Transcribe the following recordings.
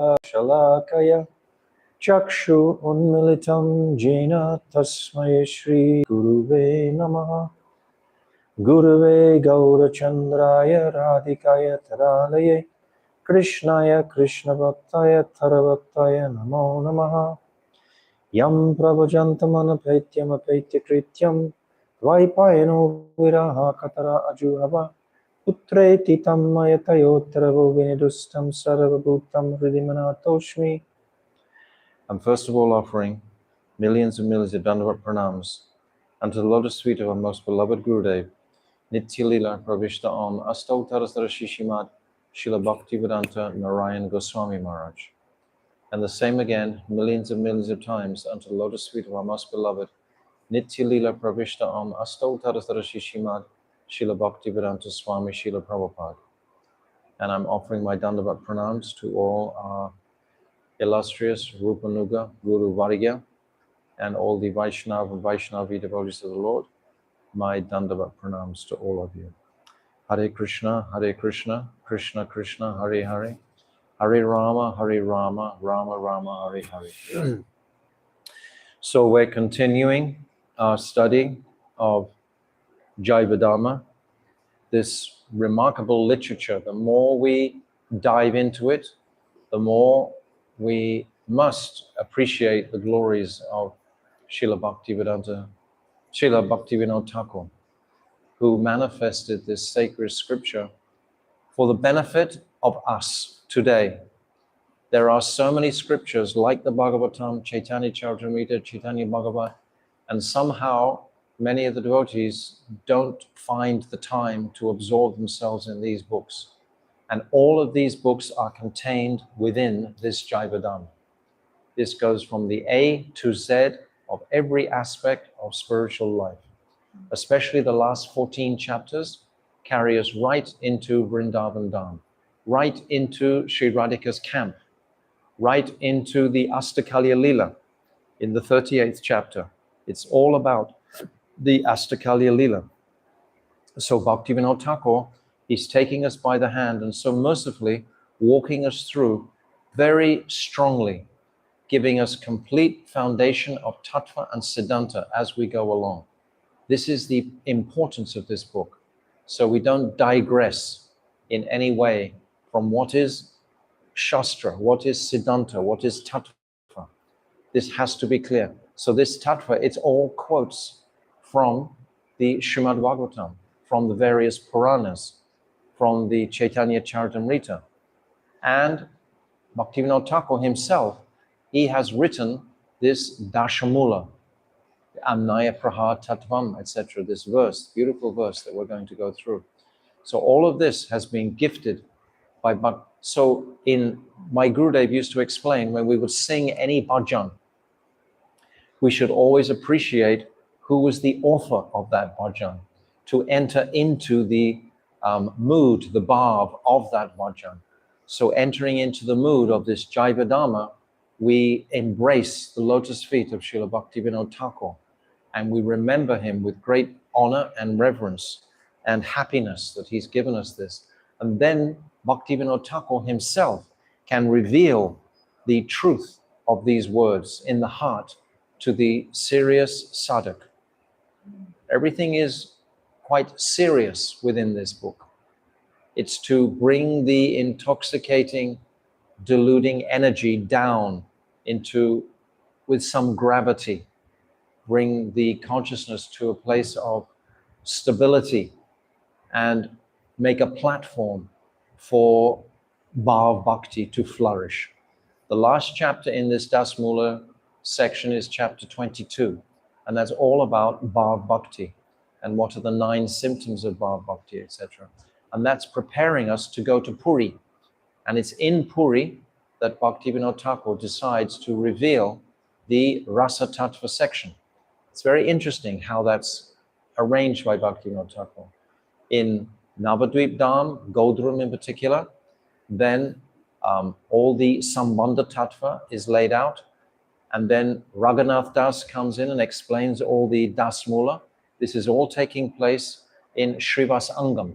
Shalakaya Chakshu Unmilitam Jena Tasmai Shri Guruve Namaha Guruve Gaurachandraya Radhikaya Taralaye Krishnaya Krishna Bhaktaya Tarabhaktaya Namo Namaha Yam Prabhajantamana Paityam Apaitya Krityam Vaipayano Viraha Katara Ajuhava Putreti Tammayatayottara Vinidustam Sarvabhutam Hridimanatoshmi. I'm first of all offering millions and millions of Dandavat Pranams unto the lotus feet of our most beloved Gurudev, Nitya Lila Pravishta Om Astautarasara Shishimad Srila Bhaktivedanta Narayan Goswami Maharaj. And the same again, millions and millions of times unto the lotus feet of our most beloved Nitya Lila Pravishta Om Astautarasara Shishimad Srila Bhaktivedanta Swami Srila Prabhupada. And I'm offering my Dandavat Pranams to all our illustrious Rupanuga Guru Varya and all the Vaishnava and Vaishnavi devotees of the Lord. My Dandavat Pranams to all of you. Hare Krishna, Krishna Krishna, Hare Hare, Hare Rama, Rama Rama, Hare Hare. So we're continuing our study of Jaiva Dharma, this remarkable literature. The more we dive into it, the more we must appreciate the glories of Srila Bhaktivinoda Thakur, who manifested this sacred scripture for the benefit of us today. There are so many scriptures like the Bhagavatam, Chaitanya Charitamrita, Chaitanya Bhagavat, and somehow many of the devotees don't find the time to absorb themselves in these books. And all of these books are contained within this Jaiva Dharma. This goes from the A to Z of every aspect of spiritual life. Especially the last 14 chapters carry us right into Vrindavan Dham, right into Sri Radhika's camp, right into the Astakalya Lila in the 38th chapter. It's all about the Astakalya Lila. So Bhaktivinoda Thakur, he's taking us by the hand and so mercifully walking us through very strongly, giving us complete foundation of tattva and siddhanta as we go along. This is the importance of this book. So we don't digress in any way from what is Shastra, what is Siddhanta, what is Tattva. This has to be clear. So this Tattva, it's all quotes from the Srimad Bhagavatam, from the various Puranas, from the Chaitanya Charitamrita. And Bhaktivinoda Thakur himself, he has written this Dashamula, Amnaya Praha Tattvam, etc., this verse, beautiful verse that we're going to go through. So all of this has been gifted by Bhakti. So in my Gurudev used to explain, when we would sing any bhajan, we should always appreciate who was the author of that bhajan, to enter into the mood, the bhav of that bhajan. So entering into the mood of this Jaiva Dharma, we embrace the lotus feet of Srila Bhaktivinoda Thakur, and we remember him with great honor and reverence and happiness that he's given us this. And then Bhaktivinoda Thakur himself can reveal the truth of these words in the heart to the serious sadhak. Everything is quite serious within this book. It's to bring the intoxicating, deluding energy down into, with some gravity, bring the consciousness to a place of stability and make a platform for Bhav Bhakti to flourish. The last chapter in this Dasmula section is chapter 22, and that's all about Bhav Bhakti and what are the 9 symptoms of Bhav Bhakti, etc. And that's preparing us to go to Puri. And it's in Puri that Bhaktivinoda Thakur decides to reveal the Rasa Tattva section. It's very interesting how that's arranged by Bhaktivinoda Thakur. In Navadvip Dham, Godrum in particular, then all the Sambandha Tattva is laid out, and then Raghunath Das comes in and explains all the Dasmula. This is all taking place in Srivas Angam,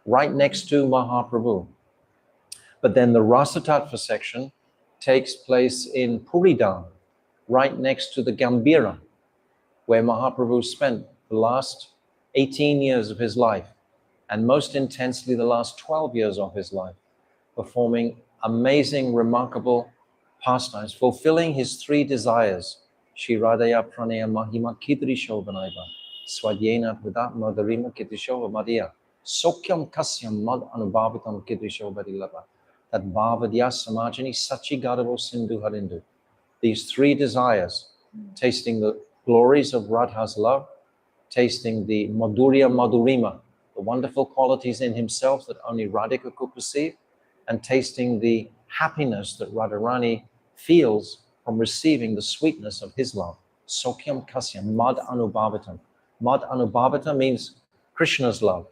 right next to Mahaprabhu. But then the Rasa Tattva section takes place in Puridam, right next to the Gambhira, where Mahaprabhu spent the last 18 years of his life, and most intensely the last 12 years of his life, performing amazing, remarkable pastimes, fulfilling his three desires. Shiradaya pranaya mahima kidrisho vanaiva, swadyena vidatma dharima kidrisho madhya, sokyam kasyam mad anubhavitam kidrisho vadilava, that bhavadya samajani sachi gadavo sindhu harindu. These three desires, tasting the glories of Radha's love, tasting the madhurya madhurima, the wonderful qualities in himself that only Radhika could perceive, and tasting the happiness that Radharani feels from receiving the sweetness of his love. Sokyam kasyam mad anubhavatam. Mad anubhavata means Krishna's love.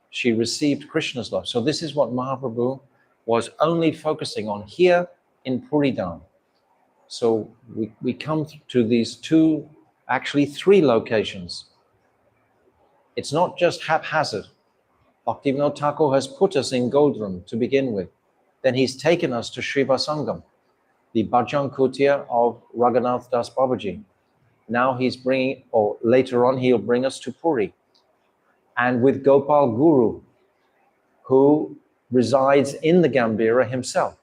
She received Krishna's love. So this is what Mahaprabhu was only focusing on here in Puridam. So we come to these two, actually three locations. It's not just haphazard. Bhaktivinoda Thakur has put us in Goldram to begin with. Then he's taken us to Srivasangam, the Bhajan Kutia of Raghunath Das Babaji. Now he's bringing, or later on, he'll bring us to Puri. And with Gopal Guru, who resides in the Gambhira himself.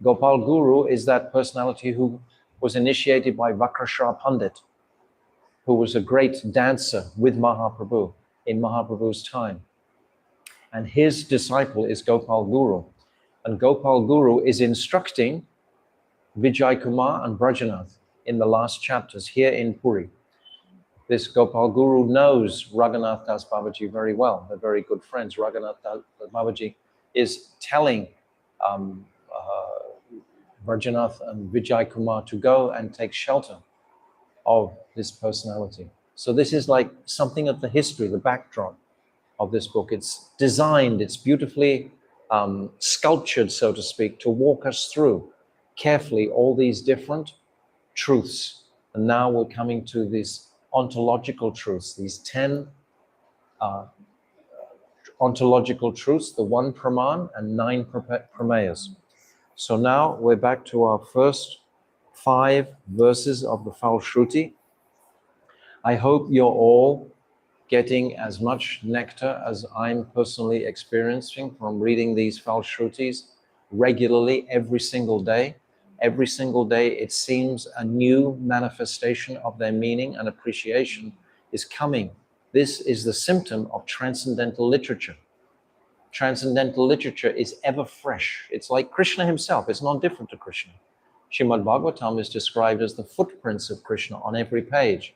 Gopal Guru is that personality who was initiated by Vakrashra Pandit, who was a great dancer with Mahaprabhu in Mahaprabhu's time. And his disciple is Gopal Guru. And Gopal Guru is instructing Vijay Kumar and Brajanath in the last chapters here in Puri. This Gopal Guru knows Raghunath Das Babaji very well. They're very good friends. Raghunath Das Babaji is telling Brajanath and Vijay Kumar to go and take shelter of this personality. So this is like something of the history, the backdrop of this book. It's designed, it's beautifully sculptured, so to speak, to walk us through carefully all these different truths. And now we're coming to these ontological truths, these 10 ontological truths, the 1 Praman and 9 Prameyas. So now we're back to our first 5 verses of the Falshruti. I hope you're all getting as much nectar as I'm personally experiencing from reading these Falshrutis regularly every single day. Every single day it seems a new manifestation of their meaning and appreciation is coming. This is the symptom of transcendental literature. Transcendental literature is ever fresh. It's like Krishna himself. It's not different to Krishna. Srimad Bhagavatam is described as the footprints of Krishna on every page.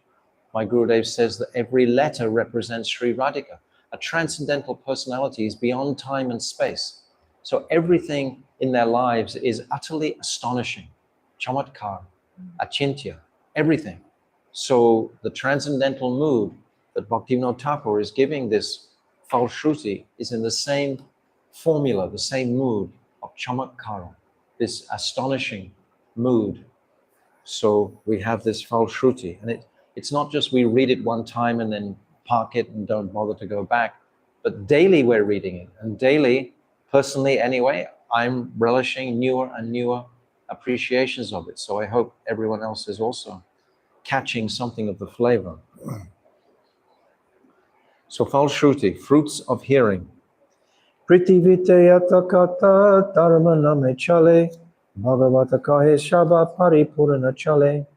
My Gurudev says that every letter represents Sri Radhika. A transcendental personality is beyond time and space. So everything in their lives is utterly astonishing. Chamatkar, achintya, everything. So the transcendental mood that Bhaktivinoda Thakur is giving this Falshruti is in the same formula, the same mood of chamatkara, this astonishing mood. So we have this Falshruti, and it's not just we read it one time and then park it and don't bother to go back, but daily we're reading it, and daily, personally anyway, I'm relishing newer and newer appreciations of it. So I hope everyone else is also catching something of the flavor. So Falshruti, fruits of hearing. Pritiviteyata kata dharma name chale, bhagavata kahe shaba paripurana chale.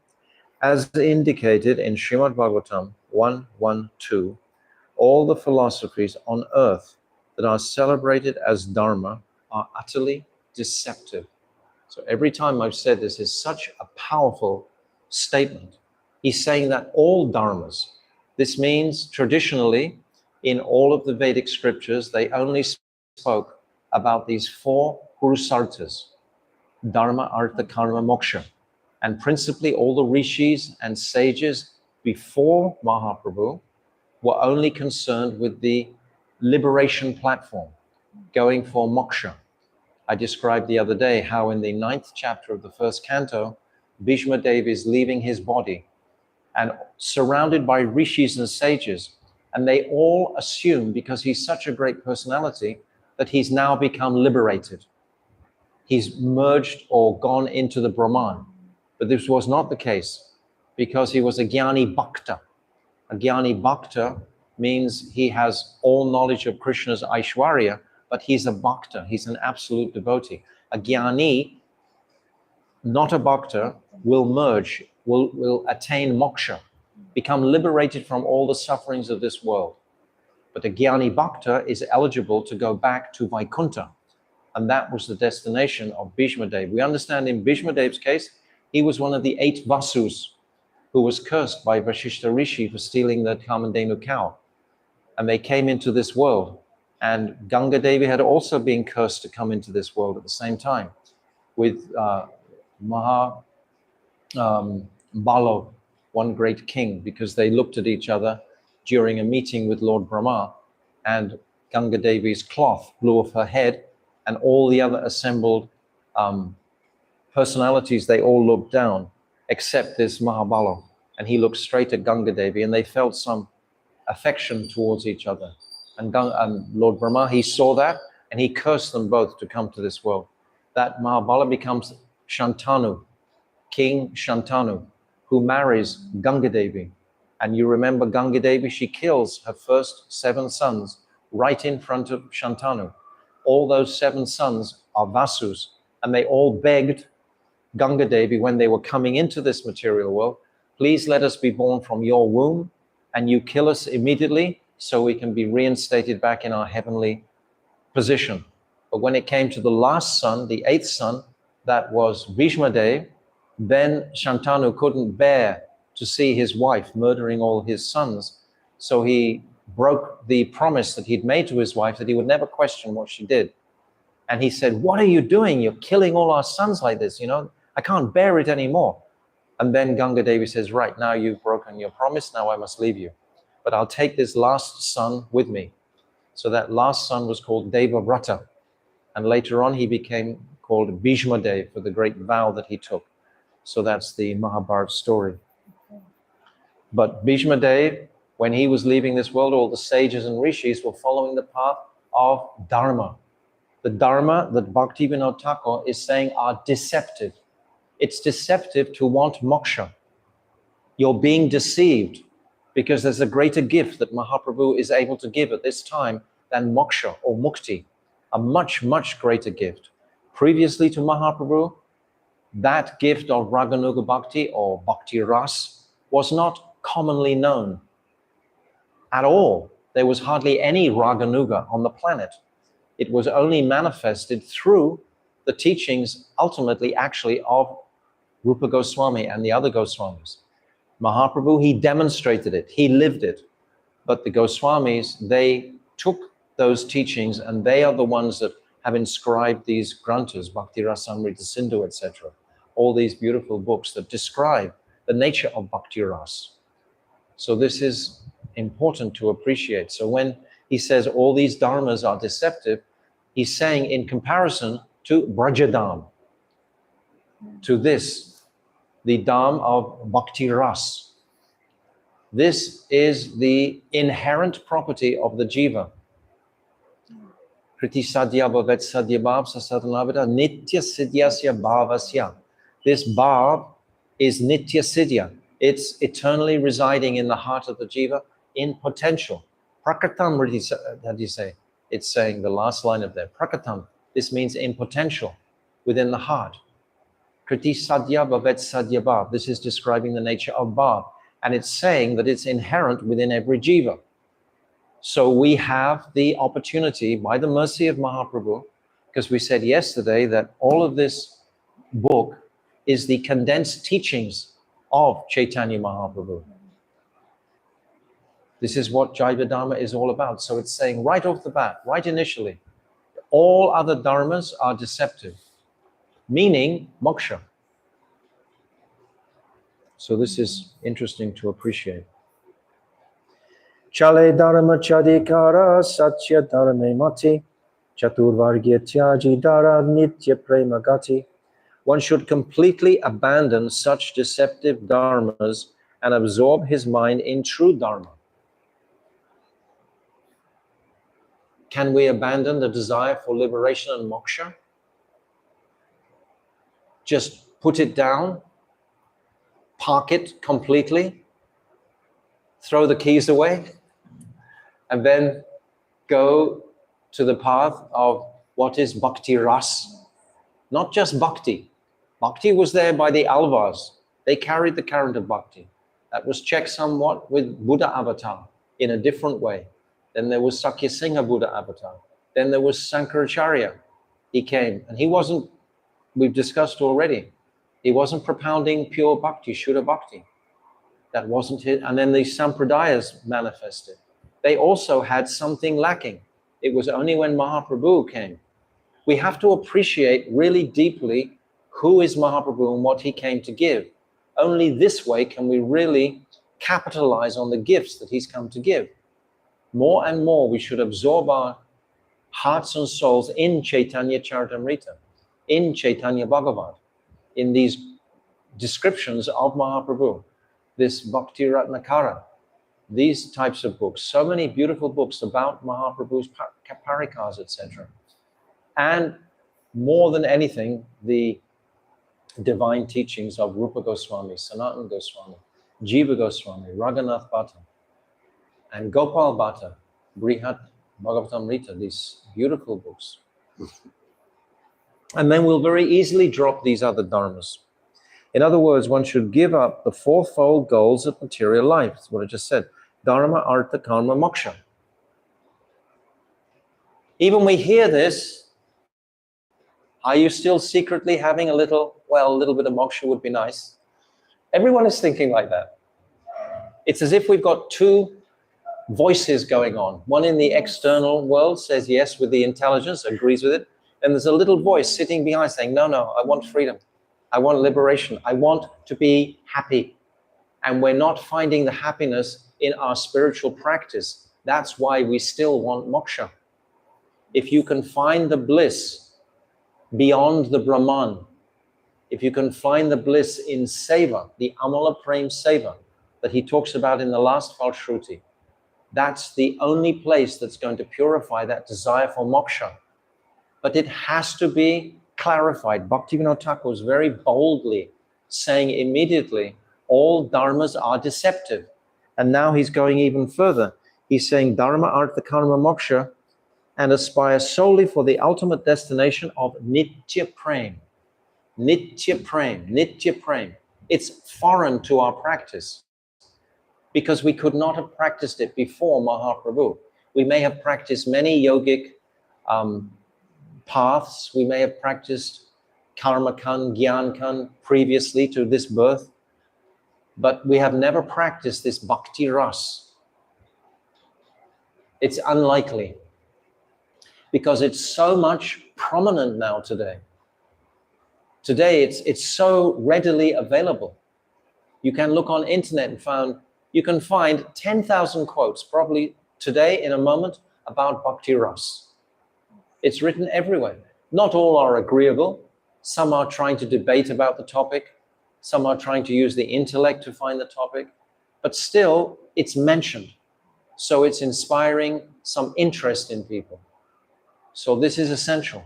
As indicated in Srimad Bhagavatam 1.1.2, all the philosophies on earth that are celebrated as dharma are utterly deceptive. So every time I've said this is such a powerful statement. He's saying that all dharmas, this means traditionally in all of the Vedic scriptures, they only spoke about these 4 purusarthas, dharma, artha, karma, moksha. And principally all the rishis and sages before Mahaprabhu were only concerned with the liberation platform, going for moksha. I described the other day how in the 9th chapter of the 1st canto, Bhishma Devi is leaving his body and surrounded by rishis and sages, and they all assume, because he's such a great personality, that he's now become liberated. he's merged or gone into the Brahman. But this was not the case, because he was a Jnani Bhakta. A Jnani Bhakta means he has all knowledge of Krishna's Aishwarya, but he's a Bhakta, he's an absolute devotee. A Jnani, not a Bhakta, will merge, will attain moksha, become liberated from all the sufferings of this world. But a Jnani Bhakta is eligible to go back to Vaikuntha. And that was the destination of Bhishma Dev. We understand in Bhishma Dev's case, he was one of the 8 Vasus who was cursed by Vasishta Rishi for stealing the Kamandenu cow. And they came into this world. And Ganga Devi had also been cursed to come into this world at the same time with Balo, one great king, because they looked at each other during a meeting with Lord Brahma, and Ganga Devi's cloth blew off her head, and all the other assembled personalities, they all looked down, except this Mahabalo. And he looked straight at Ganga Devi, and they felt some affection towards each other. And Lord Brahma, he saw that, and he cursed them both to come to this world. That Mahabala becomes Shantanu, King Shantanu, who marries Ganga Devi. And you remember Ganga Devi, she kills her first 7 sons right in front of Shantanu. All those 7 sons are Vasus, and they all begged Ganga Devi when they were coming into this material world, please let us be born from your womb, and you kill us immediately so we can be reinstated back in our heavenly position. But when it came to the last son, the 8th son, that was Bhishma Dev, then Shantanu couldn't bear to see his wife murdering all his sons. So he broke the promise that he'd made to his wife that he would never question what she did. And he said, what are you doing? You're killing all our sons like this, you know? I can't bear it anymore. And then Ganga Devi says, right, now you've broken your promise, now I must leave you. But I'll take this last son with me. So that last son was called Deva Vrata. And later on, he became called Bhishma Dev for the great vow that he took. So that's the Mahabharata story. But Bhishma Dev, when he was leaving this world, all the sages and rishis were following the path of Dharma. The Dharma that Bhaktivinoda Thakur is saying are deceptive. It's deceptive to want moksha. You're being deceived because there's a greater gift that Mahaprabhu is able to give at this time than moksha or mukti, a much, much greater gift. Previously to Mahaprabhu, that gift of Raganuga Bhakti or Bhakti Ras was not commonly known at all. There was hardly any Raganuga on the planet. It was only manifested through the teachings, ultimately, actually, of Rupa Goswami and the other Goswamis. Mahaprabhu, he demonstrated it, he lived it. But the Goswamis, they took those teachings, and they are the ones that have inscribed these granthas, Bhakti Rasamrita Sindhu, etc. All these beautiful books that describe the nature of Bhakti Ras. So this is important to appreciate. So when he says all these dharmas are deceptive, he's saying in comparison to Brajadam, to this, the Dham of Bhakti Ras. This is the inherent property of the Jiva. Kriti Sadhya Bhavet Sadhya Bhav Sasatanavada Nitya Siddhyasya Bhavasya. This Bhav is Nitya Siddhya. It's eternally residing in the heart of the Jiva in potential. Prakatam, how do you say? It's saying the last line of there. Prakatam. This means in potential, within the heart. Kriti Sadhya Bhavet Sadhya Bhav. This is describing the nature of Bhav. And it's saying that it's inherent within every Jiva. So we have the opportunity, by the mercy of Mahaprabhu, because we said yesterday that all of this book is the condensed teachings of Chaitanya Mahaprabhu. This is what Jaiva Dharma is all about. So it's saying right off the bat, right initially, all other dharmas are deceptive, meaning moksha. So this is interesting to appreciate. Chale dharma chadikara satya dharma mati chaturvargya tyaji dara nitya prema gati. One should completely abandon such deceptive dharmas and absorb his mind in true dharma. Can we abandon the desire for liberation and moksha? just put it down, park it completely, throw the keys away, and then go to the path of what is bhakti ras. Not just bhakti. Bhakti was there by the Alvars. They carried the current of bhakti. That was checked somewhat with Buddha avatar in a different way. Then there was Sakya Singha Buddha avatar. Then there was Sankaracharya. He came, and he wasn't, we've discussed already, he wasn't propounding pure bhakti, Shuddha bhakti. That wasn't his. And then the Sampradayas manifested. They also had something lacking. It was only when Mahaprabhu came. We have to appreciate really deeply who is Mahaprabhu and what he came to give. Only this way can we really capitalize on the gifts that he's come to give. More and more we should absorb our hearts and souls in Chaitanya Charitamrita, in Chaitanya Bhagavat, in these descriptions of Mahaprabhu, this Bhakti Ratnakara, these types of books, so many beautiful books about Mahaprabhu's parikas, etc. And more than anything, the divine teachings of Rupa Goswami, Sanatana Goswami, Jiva Goswami, Raghunath Bhatta, and Gopal Bhatta, Brihat Bhagavatamrita, these beautiful books. And then we'll very easily drop these other dharmas. In other words, one should give up the fourfold goals of material life. That's what I just said. Dharma, artha, karma, moksha. Even we hear this, are you still secretly having a little bit of moksha would be nice? Everyone is thinking like that. It's as if we've got two voices going on. One in the external world says yes with the intelligence, agrees with it. And there's a little voice sitting behind saying, no, I want freedom. I want liberation. I want to be happy. And we're not finding the happiness in our spiritual practice. That's why we still want moksha. If you can find the bliss beyond the Brahman, if you can find the bliss in seva, the Amala Prem seva that he talks about in the last Falshruti, that's the only place that's going to purify that desire for moksha. But it has to be clarified. Bhaktivinoda Thakur was very boldly saying immediately, all dharmas are deceptive. And now he's going even further. He's saying dharma, artha, karma, moksha, and aspire solely for the ultimate destination of nitya prem. Nitya prem, nitya prem. It's foreign to our practice because we could not have practiced it before Mahaprabhu. We may have practiced many yogic paths. We may have practiced karma kan, gyan kan previously to this birth, but we have never practiced this bhakti ras. It's unlikely because it's so much prominent now today. Today it's so readily available. You can look on internet and you can find 10,000 quotes probably today in a moment about bhakti ras. It's written everywhere. Not all are agreeable. Some are trying to debate about the topic. Some are trying to use the intellect to find the topic. But still, it's mentioned. So it's inspiring some interest in people. So this is essential.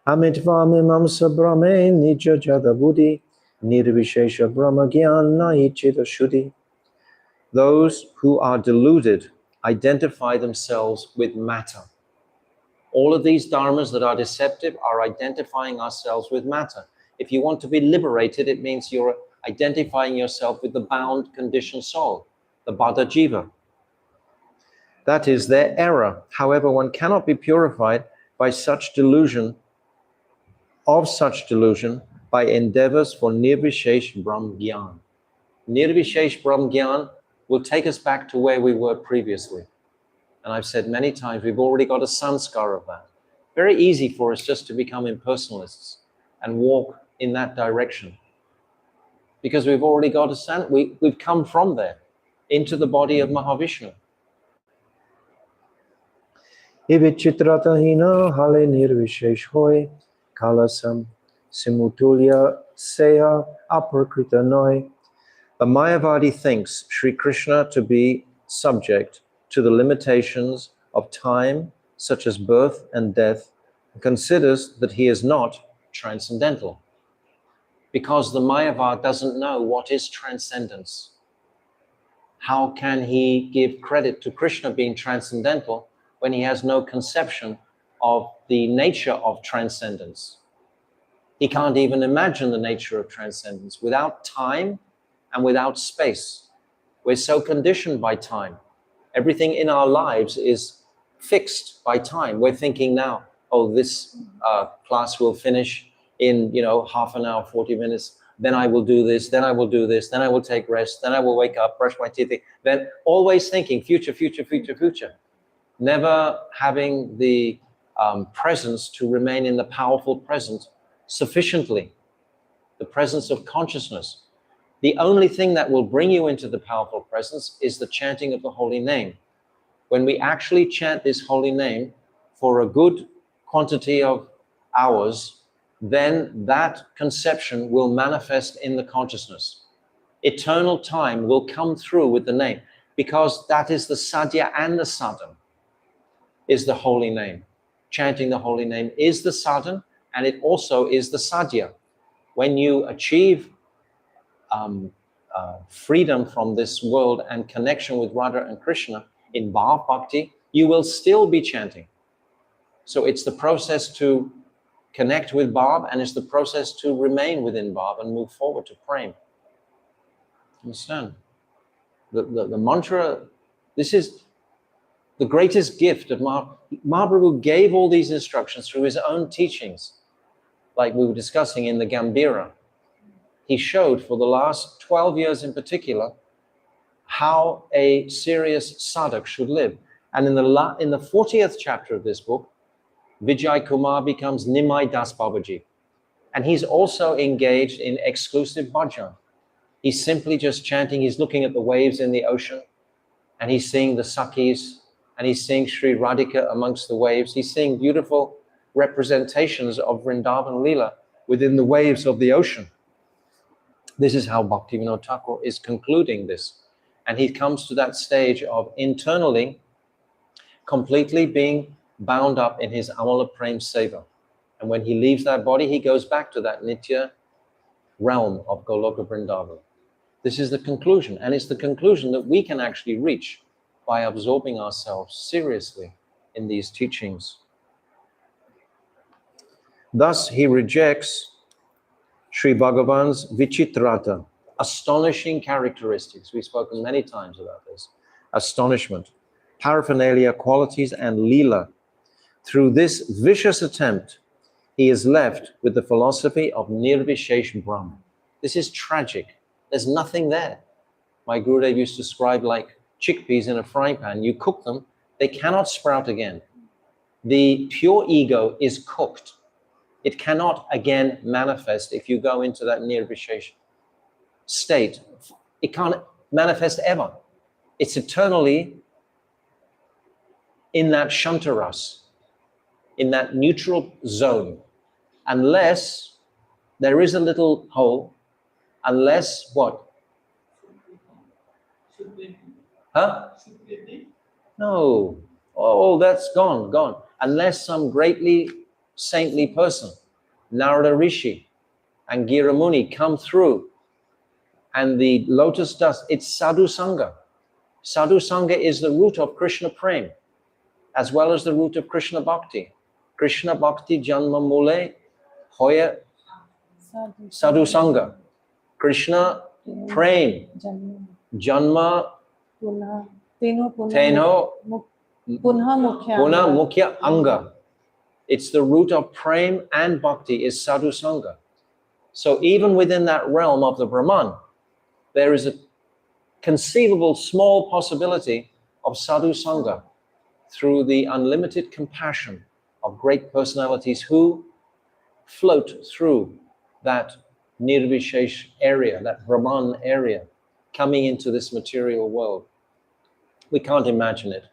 Amitvamimamsa brahme nija jada buddhi nirvishesha brahma gyan nahi chita shuddhi. Those who are deluded identify themselves with matter. All of these dharmas that are deceptive are identifying ourselves with matter. If you want to be liberated, it means you're identifying yourself with the bound, conditioned soul, the Bada Jiva. That is their error. However, one cannot be purified by such delusion, by endeavors for Nirvishesh Brahm Gyan. Nirvishesh Brahm Gyan will take us back to where we were previously. And I've said many times, we've already got a sanskar of that. Very easy for us just to become impersonalists and walk in that direction. Because we've already got we've come from there into the body of Mahavishnu. Ivichitratahina hale nirvishesh hoy kalasam simutulya seha aprakrita noy. The Mayavadi thinks Sri Krishna to be subject to the limitations of time, such as birth and death, considers that he is not transcendental, because the Mayavad doesn't know what is transcendence. How can he give credit to Krishna being transcendental when he has no conception of the nature of transcendence? He can't even imagine the nature of transcendence without time and without space. We're so conditioned by time. Everything in our lives is fixed by time. We're thinking now, oh, this class will finish in, half an hour, 40 minutes. Then I will do this, then I will do this, then I will take rest, then I will wake up, brush my teeth. Then always thinking future, future, future, future. Never having the presence to remain in the powerful present sufficiently. The presence of consciousness. The only thing that will bring you into the powerful presence is the chanting of the holy name. When we actually chant this holy name for a good quantity of hours, then that conception will manifest in the consciousness. Eternal time will come through with the name, because that is the sadhya and the sadhan, is the holy name. Chanting the holy name is the sadhan, and it also is the sadhya. When you achieve freedom from this world and connection with Radha and Krishna in Bhav Bhakti, you will still be chanting. So it's the process to connect with Bhav, and it's the process to remain within Bhav and move forward to Prem. Understand? The mantra, this is the greatest gift of Mahaprabhu gave all these instructions through his own teachings, like we were discussing in the Gambhira. He showed for the last 12 years in particular how a serious sadhak should live. And in the 40th chapter of this book, Vijay Kumar becomes Nimai Das Babaji. And he's also engaged in exclusive bhajan. He's simply just chanting, he's looking at the waves in the ocean, and he's seeing the Sakhis, and he's seeing Sri Radhika amongst the waves. He's seeing beautiful representations of Vrindavan Leela within the waves of the ocean. This is how Bhaktivinoda Thakur is concluding this. And he comes to that stage of internally completely being bound up in his Amala Prem Seva. And when he leaves that body, he goes back to that Nitya realm of Goloka Vrindavan. This is the conclusion. And it's the conclusion that we can actually reach by absorbing ourselves seriously in these teachings. Thus, he rejects Sri Bhagavan's Vichitrata, astonishing characteristics. We've spoken many times about this. Astonishment, paraphernalia, qualities, and Leela. Through this vicious attempt, he is left with the philosophy of Nirvishesh Brahm. This is tragic. There's nothing there. My Gurudev used to describe like chickpeas in a frying pan. You cook them, they cannot sprout again. The pure ego is cooked. It cannot again manifest if you go into that Nirvishesh state. It can't manifest ever. It's eternally in that Shantaras, in that neutral zone, unless there is a little hole, unless what? Huh? No. Oh, that's gone. Unless some greatly saintly person, Narada Rishi and Gira Muni come through, and the lotus dust, it's Sadhu Sangha. Sadhu Sangha is the root of Krishna Prem, as well as the root of Krishna Bhakti. Krishna Bhakti Janma Mule Hoya Sadhu Sangha. Krishna Prem Janma Teno Puna Mukhya Anga. It's the root of Prem and Bhakti is Sadhu Sangha. So even within that realm of the Brahman, there is a conceivable small possibility of Sadhu Sangha through the unlimited compassion of great personalities who float through that Nirvishesh area, that Brahman area, coming into this material world. We can't imagine it,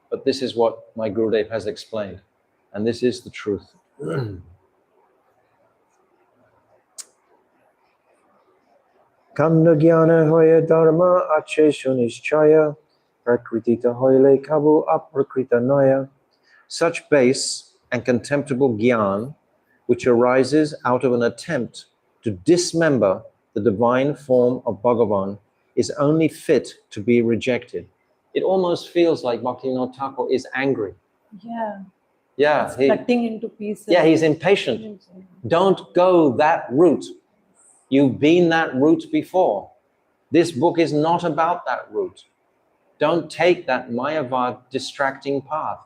but this is what my Gurudev has explained, and this is the truth. Kanda Jnana Hoya Dharma Ache Shunishchaya Prakritita Hoyle Kabu Aprakrita Noya. Such base and contemptible gyan, which arises out of an attempt to dismember the divine form of Bhagavan, is only fit to be rejected. It almost feels like Bhaktivinoda Thakur is angry. Yeah. Yeah, Cutting into pieces. Yeah, he's impatient. Don't go that route. You've been that route before. This book is not about that route. Don't take that Mayavad distracting path.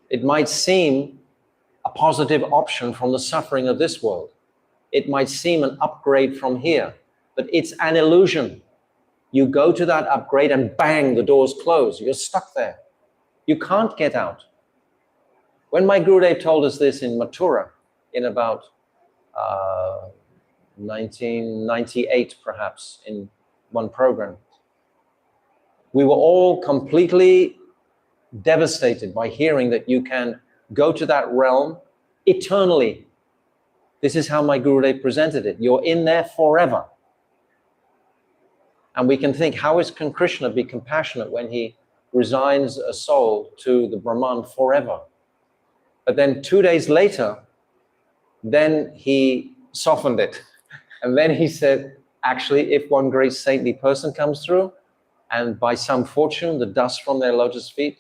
It might seem a positive option from the suffering of this world. It might seem an upgrade from here, but it's an illusion. You go to that upgrade and bang, the doors close. You're stuck there. You can't get out. When my Gurudev told us this in Mathura, in about 1998 perhaps, in one program, we were all completely devastated by hearing that you can go to that realm eternally. This is how my Gurudev presented it. You're in there forever. And we can think, how can Krishna be compassionate when he resigns a soul to the Brahman forever? But then 2 days later, then he softened it. And then he said, actually, if one great saintly person comes through, and by some fortune, the dust from their lotus feet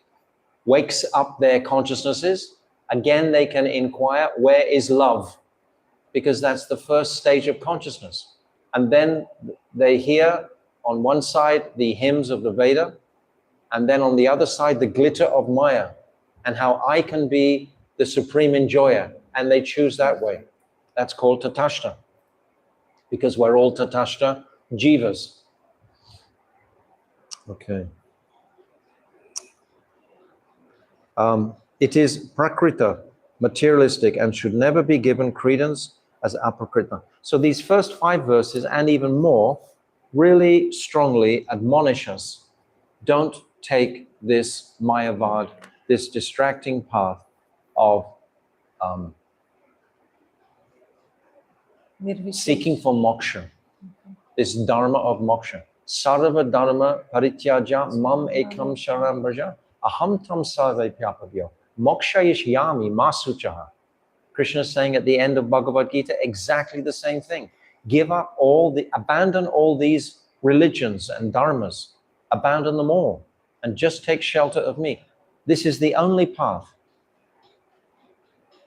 wakes up their consciousnesses, again they can inquire, where is love? Because that's the first stage of consciousness. And then they hear on one side the hymns of the Veda, and then on the other side the glitter of Maya, and how I can be the supreme enjoyer, and they choose that way. That's called Tatashta, because we're all Tatashta Jivas. Okay. It is prakrita, materialistic, and should never be given credence as aprakrita. So these first 5 verses, and even more, really strongly admonish us, don't take this Mayavad, this distracting path of seeking for moksha, this dharma of moksha. Sarva dharma parityaja mam ekam sharam braja aham tam sarve pyapavyo moksha yishyami masuchaha. Krishna is saying at the end of Bhagavad Gita exactly the same thing. Give up abandon all these religions and dharmas, abandon them all, and just take shelter of me. This is the only path.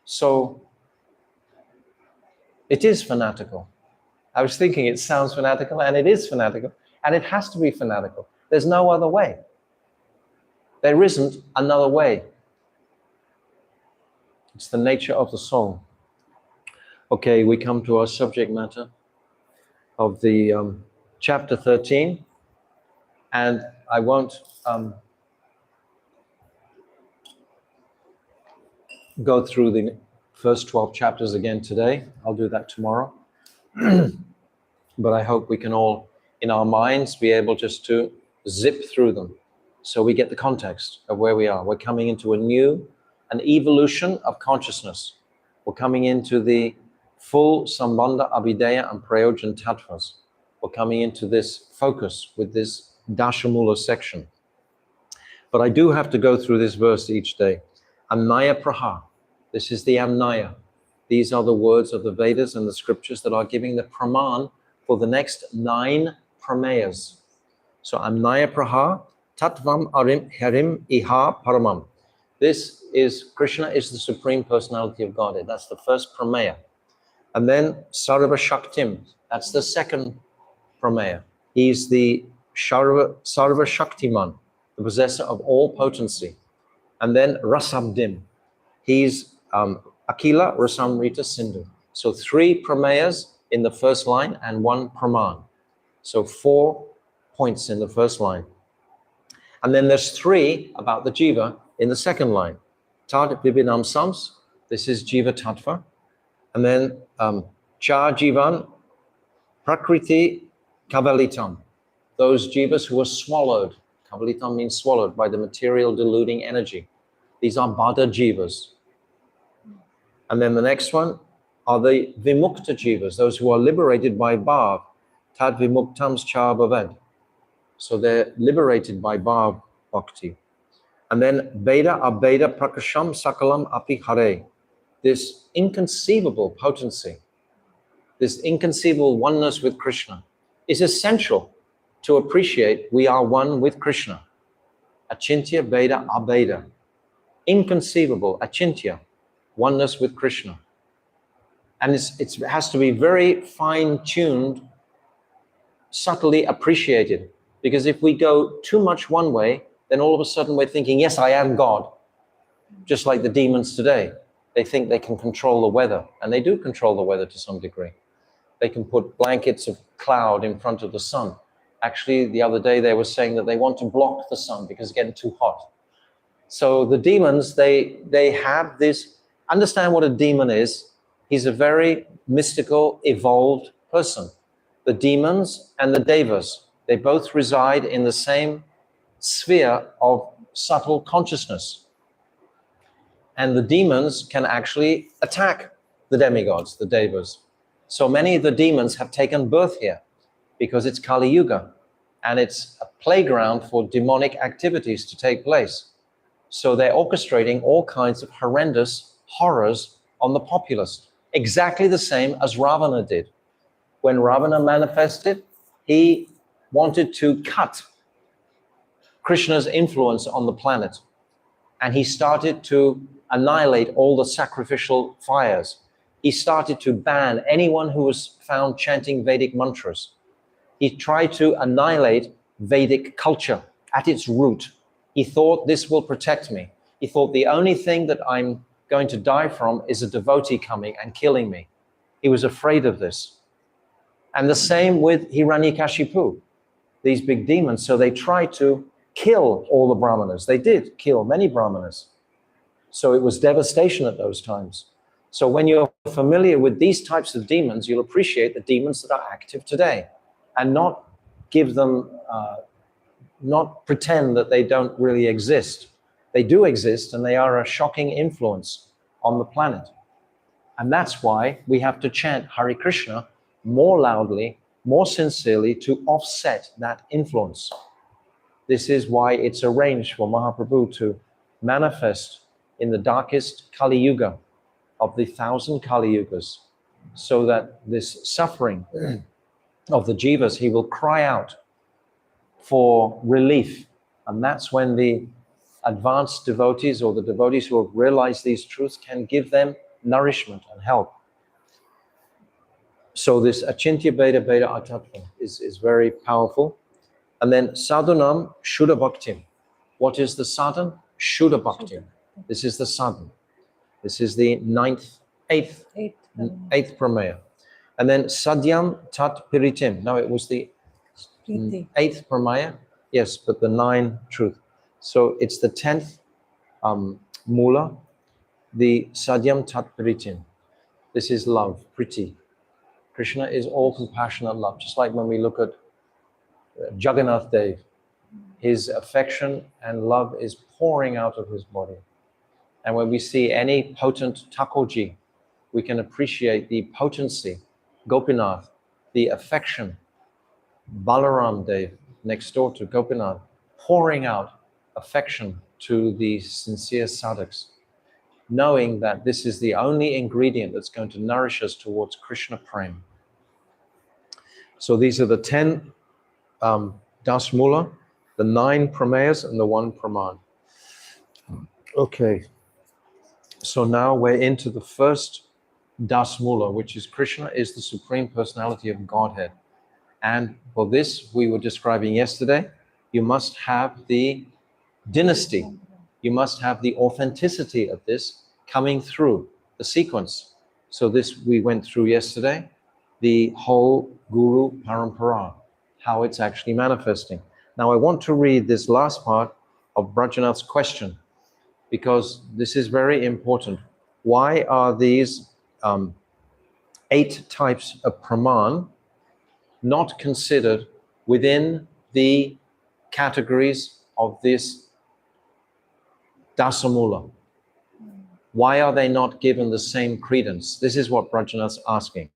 So it is fanatical. I was thinking it sounds fanatical, and it is fanatical, and it has to be fanatical. There's no other way. There isn't another way. It's the nature of the soul. Okay, we come to our subject matter of the chapter 13, and I won't go through the first 12 chapters again today. I'll do that tomorrow. But I hope we can all, in our minds, be able just to zip through them so we get the context of where we are. We're coming into an evolution of consciousness. We're coming into the full Sambandha, Abhideya, and Prayojan Tattvas. We're coming into this focus with this Dashamula section. But I do have to go through this verse each day. Amnaya Praha. This is the Amnaya. These are the words of the Vedas and the scriptures that are giving the Praman for the next 9 Prameyas. So Amnaya Praha, Tattvam Arim Harim Iha Paramam. This is, Krishna is the Supreme Personality of Godhead. That's the first Prameya. And then Sarva Shaktim, that's the second Prameya. He's the Sarva Shaktiman, the possessor of all potency. And then Rasabdim, he's Akila Rasamrita Sindhu. So 3 Prameyas in the first line and 1 Praman. So 4 points in the first line. And then there's 3 about the Jiva in the second line. Tad Vibhinam Sams, this is Jiva Tattva. And then Cha Jivan Prakriti Kavalitam, those Jivas who are swallowed. Kavalitam means swallowed by the material deluding energy. These are Bada Jivas. And then the next one are the Vimukta Jivas, those who are liberated by Bhav. Tad Vimuktams Cha Bhavad. So they're liberated by Bhav Bhakti. And then Veda Abeda Prakasham Sakalam Api Hare. This inconceivable potency, this inconceivable oneness with Krishna is essential to appreciate we are one with Krishna. Achintya Veda Abeda. Inconceivable, achintya, oneness with Krishna. And it has to be very fine-tuned, subtly appreciated. Because if we go too much one way, then all of a sudden we're thinking, yes, I am God. Just like the demons today. They think they can control the weather, and they do control the weather to some degree. They can put blankets of cloud in front of the sun. Actually, the other day they were saying that they want to block the sun because it's getting too hot. So the demons, they have this, understand what a demon is. He's a very mystical, evolved person. The demons and the devas, they both reside in the same sphere of subtle consciousness. And the demons can actually attack the demigods, the devas. So many of the demons have taken birth here because it's Kali Yuga and it's a playground for demonic activities to take place. So they're orchestrating all kinds of horrendous horrors on the populace, exactly the same as Ravana did. When Ravana manifested, he wanted to cut Krishna's influence on the planet. And he started to annihilate all the sacrificial fires. He started to ban anyone who was found chanting Vedic mantras. He tried to annihilate Vedic culture at its root. He thought, this will protect me. He thought the only thing that I'm going to die from is a devotee coming and killing me. He was afraid of this. And the same with Hiranyakashipu, these big demons. So they tried to kill all the brahmanas. They did kill many brahmanas. So it was devastation at those times. So when you're familiar with these types of demons, you'll appreciate the demons that are active today and not give them, not pretend that they don't really exist. They do exist, and they are a shocking influence on the planet. And that's why we have to chant Hare Krishna more loudly, more sincerely, to offset that influence. This is why it's arranged for Mahaprabhu to manifest in the darkest Kali Yuga of the 1,000 Kali Yugas, so that this suffering of the jivas, he will cry out for relief. And that's when the advanced devotees, or the devotees who have realized these truths, can give them nourishment and help. So this Achintya Veda Veda Atatva is very powerful. And then Sadhanam Shuddha Bhaktim. What is the sadhan? Shuddha Bhaktim. This is the sadhan. This is the eighth prameya. And then Sadhyam Tat Piritim. Now it was the eighth prameya. Yes, but the 9 truth. So it's the 10th mula, the Sadhyam Tat Piritim. This is love, priti. Krishna is all compassionate love. Just like when we look at Jagannath Dev, his affection and love is pouring out of his body. And when we see any potent Thakurji, we can appreciate the potency, Gopinath, the affection, Balaram Dev, next door to Gopinath, pouring out affection to the sincere sadhaks, knowing that this is the only ingredient that's going to nourish us towards Krishna Prem. So these are the 10 Das Mula, the 9 Prameyas, and the 1 Praman. Okay. So now we're into the first Das Mula, which is Krishna is the Supreme Personality of Godhead. And for this, we were describing yesterday, you must have the dynasty. You must have the authenticity of this coming through the sequence. So this we went through yesterday, the whole Guru Parampara, how it's actually manifesting. Now I want to read this last part of Brajanath's question, because this is very important. Why are these 8 types of Praman not considered within the categories of this Dasamula? Why are they not given the same credence? This is what Brajanath's asking.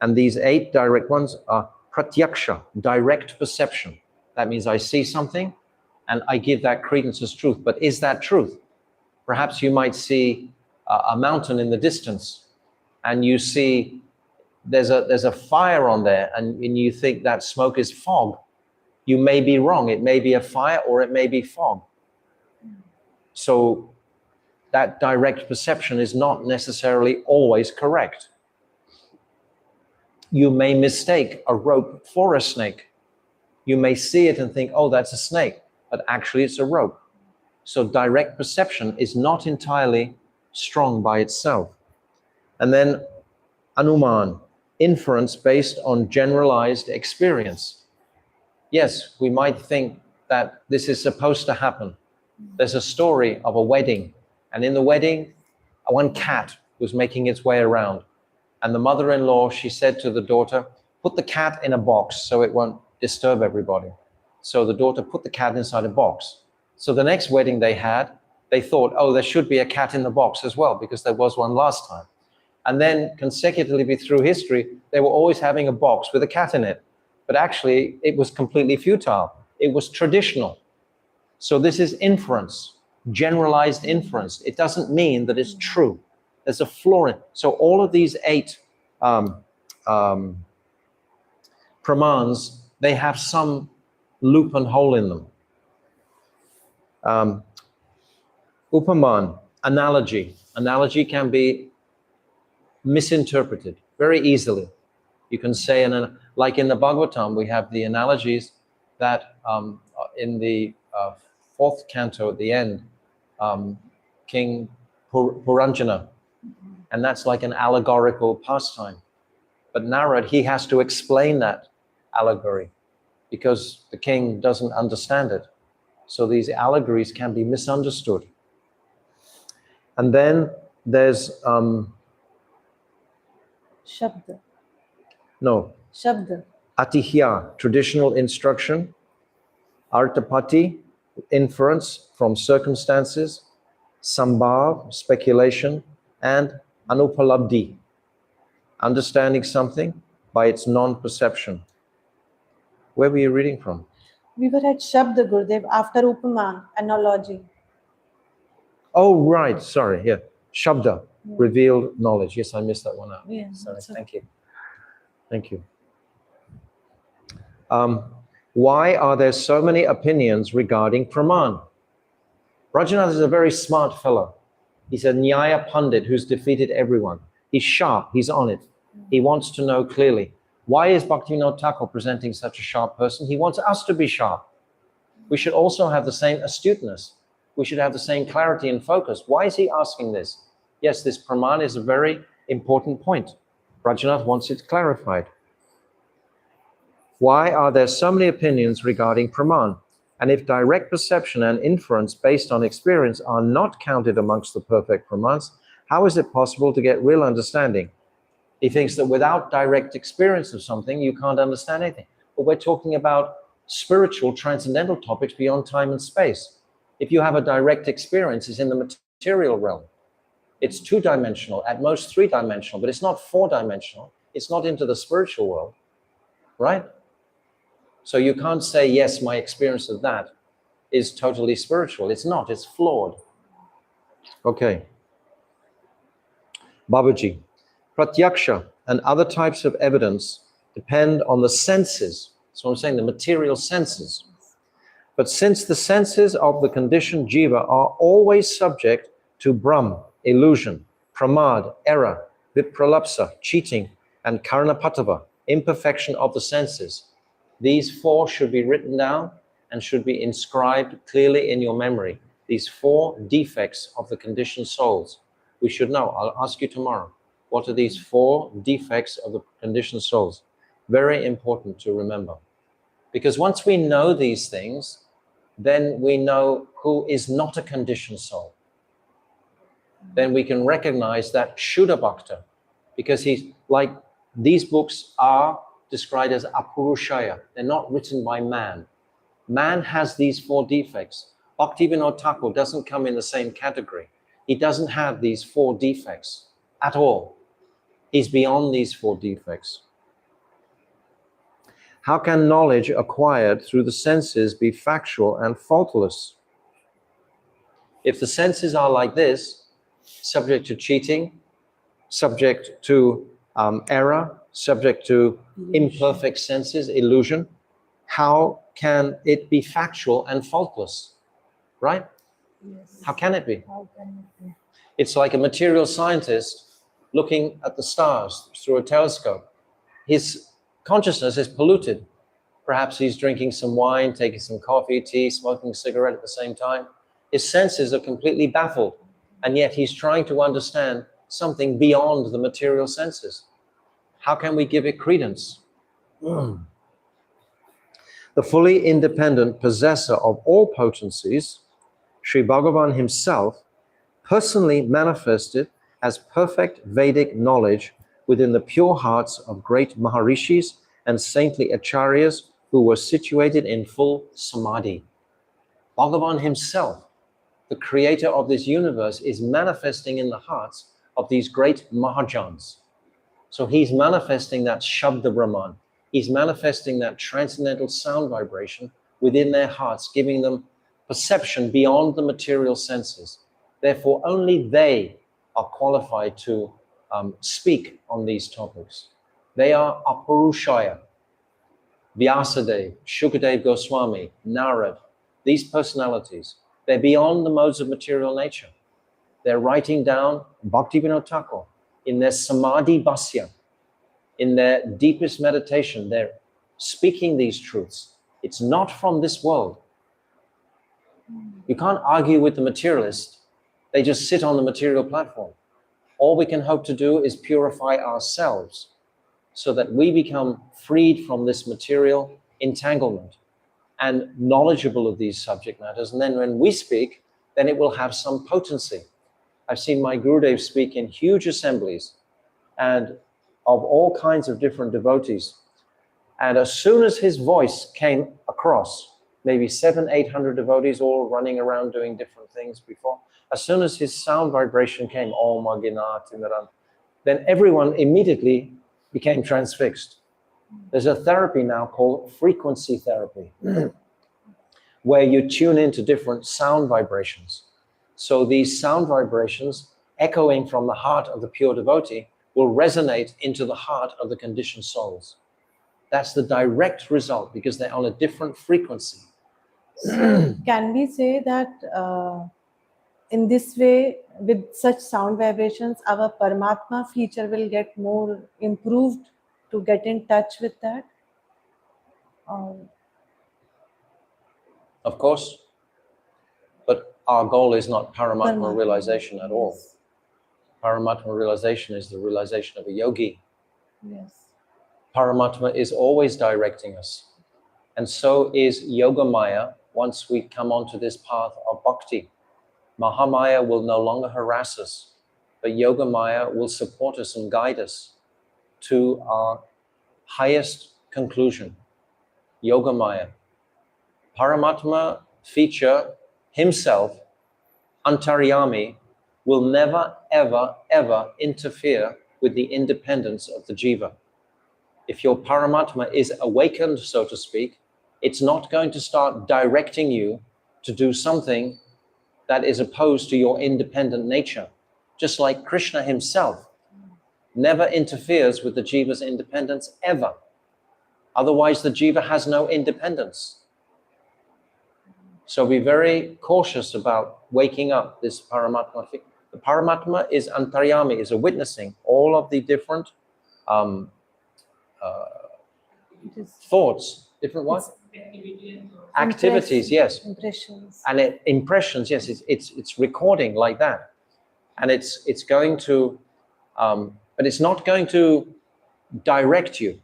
And these 8 direct ones are Pratyaksha, direct perception. That means I see something and I give that credence as truth. But is that truth? Perhaps you might see a mountain in the distance, and you see there's a fire on there, and you think that smoke is fog. You may be wrong. It may be a fire or it may be fog. So that direct perception is not necessarily always correct. You may mistake a rope for a snake. You may see it and think, oh, that's a snake, but actually it's a rope. So direct perception is not entirely strong by itself. And then anuman, inference based on generalized experience. Yes, we might think that this is supposed to happen. There's a story of a wedding, and in the wedding, one cat was making its way around. And the mother-in-law, she said to the daughter, put the cat in a box so it won't disturb everybody. So the daughter put the cat inside a box. So the next wedding they had, they thought, oh, there should be a cat in the box as well, because there was one last time. And then consecutively through history, they were always having a box with a cat in it. But actually, it was completely futile. It was traditional. So this is inference, generalized inference. It doesn't mean that it's true. There's a flaw in it. So all of these 8 pramans, they have some loop and hole in them. Upaman, analogy. Analogy can be misinterpreted very easily. You can say, like in the Bhagavatam, we have the analogies that in the 4th canto at the end, King Puranjana, and that's like an allegorical pastime. But Narad, he has to explain that allegory because the king doesn't understand it. So these allegories can be misunderstood. And then there's Shabda. No. Shabda. Atihya, traditional instruction. Artapati, inference from circumstances. Sambhav, speculation. And anupalabdhi, understanding something by its non-perception. Where were you reading from? We were at Shabda, Gurudev, after Upaman, analogy. Oh, right. Sorry. Yeah. Shabda, revealed knowledge. Yes, I missed that one out. Yeah, Sorry. so- Thank you. Thank you. Why are there so many opinions regarding Praman? Rajanath is a very smart fellow. He's a Nyaya Pandit who's defeated everyone. He's sharp. He's on it. He wants to know clearly. Why is Bhaktivinoda Thakur presenting such a sharp person? He wants us to be sharp. We should also have the same astuteness. We should have the same clarity and focus. Why is he asking this? Yes, this Praman is a very important point. Rajanath wants it clarified. Why are there so many opinions regarding Praman? And if direct perception and inference based on experience are not counted amongst the perfect Pramans, how is it possible to get real understanding? He thinks that without direct experience of something, you can't understand anything. But we're talking about spiritual, transcendental topics beyond time and space. If you have a direct experience, it's in the material realm. It's 2-dimensional, at most 3-dimensional, but it's not 4-dimensional. It's not into the spiritual world, right? So you can't say, yes, my experience of that is totally spiritual. It's not, it's flawed. Okay. Babaji, pratyaksha and other types of evidence depend on the senses. So I'm saying the material senses. But since the senses of the conditioned jiva are always subject to Brahm, illusion, pramad, error, vipralapsa, cheating, and karanapatava, imperfection of the senses, these 4 should be written down and should be inscribed clearly in your memory. These 4 defects of the conditioned souls. We should know. I'll ask you tomorrow. What are these 4 defects of the conditioned souls? Very important to remember. Because once we know these things, then we know who is not a conditioned soul. Then we can recognize that Shuddha Bhakta, because he's like, these books are described as apurushaya. They're not written by man. Man has these 4 defects. Bhaktivinoda Thakur doesn't come in the same category. He doesn't have these 4 defects at all. He's beyond these 4 defects. How can knowledge acquired through the senses be factual and faultless? If the senses are like this, subject to cheating, subject to error, subject to imperfect senses, illusion, how can it be factual and faultless? Right? Yes. How can it be? How can it be? It's like a material scientist looking at the stars through a telescope. His consciousness is polluted. Perhaps he's drinking some wine, taking some coffee, tea, smoking a cigarette at the same time. His senses are completely baffled, and yet he's trying to understand something beyond the material senses. How can we give it credence? The fully independent possessor of all potencies, Sri Bhagavan himself, personally manifested as perfect Vedic knowledge within the pure hearts of great Maharishis and saintly acharyas who were situated in full samadhi. Bhagavan himself, the creator of this universe, is manifesting in the hearts of these great Mahajans. So he's manifesting that Shabda Brahman. He's manifesting that transcendental sound vibration within their hearts, giving them perception beyond the material senses. Therefore, only they are qualified to speak on these topics. They are Aparushaya, Vyasadeva, Shukadev Goswami, Narad, these personalities. They're beyond the modes of material nature. They're writing down Bhaktivinoda Thakur in their Samadhi Bhasya, in their deepest meditation. They're speaking these truths. It's not from this world. You can't argue with the materialist. They just sit on the material platform. All we can hope to do is purify ourselves so that we become freed from this material entanglement and knowledgeable of these subject matters. And then when we speak, then it will have some potency. I've seen my Gurudev speak in huge assemblies and of all kinds of different devotees. And as soon as his voice came across, maybe 700-800 devotees all running around doing different things before, as soon as his sound vibration came, Om Agina Timaram, then everyone immediately became transfixed. There's a therapy now called frequency therapy, where you tune into different sound vibrations. So these sound vibrations, echoing from the heart of the pure devotee, will resonate into the heart of the conditioned souls. That's the direct result, because they're on a different frequency. So can we say that in this way, with such sound vibrations, our Paramatma feature will get more improved to get in touch with that? Of course, but our goal is not Paramatma realization at all. Yes. Paramatma realization is the realization of a yogi. Yes. Paramatma is always directing us. And so is Yogamaya once we come onto this path of bhakti. Mahamaya will no longer harass us, but Yogamaya will support us and guide us to our highest conclusion. Yogamaya. Paramatma feature himself, Antaryami, will never, ever, ever interfere with the independence of the jiva. If your Paramatma is awakened, so to speak, it's not going to start directing you to do something that is opposed to your independent nature. Just like Krishna himself never interferes with the jiva's independence ever. Otherwise, the jiva has no independence. So be very cautious about waking up this Paramatma. The Paramatma is Antaryami, is a witnessing all of the different thoughts, different what? Activities, yes. Impressions. And impressions, yes. It's recording like that, and it's going to, but it's not going to direct you.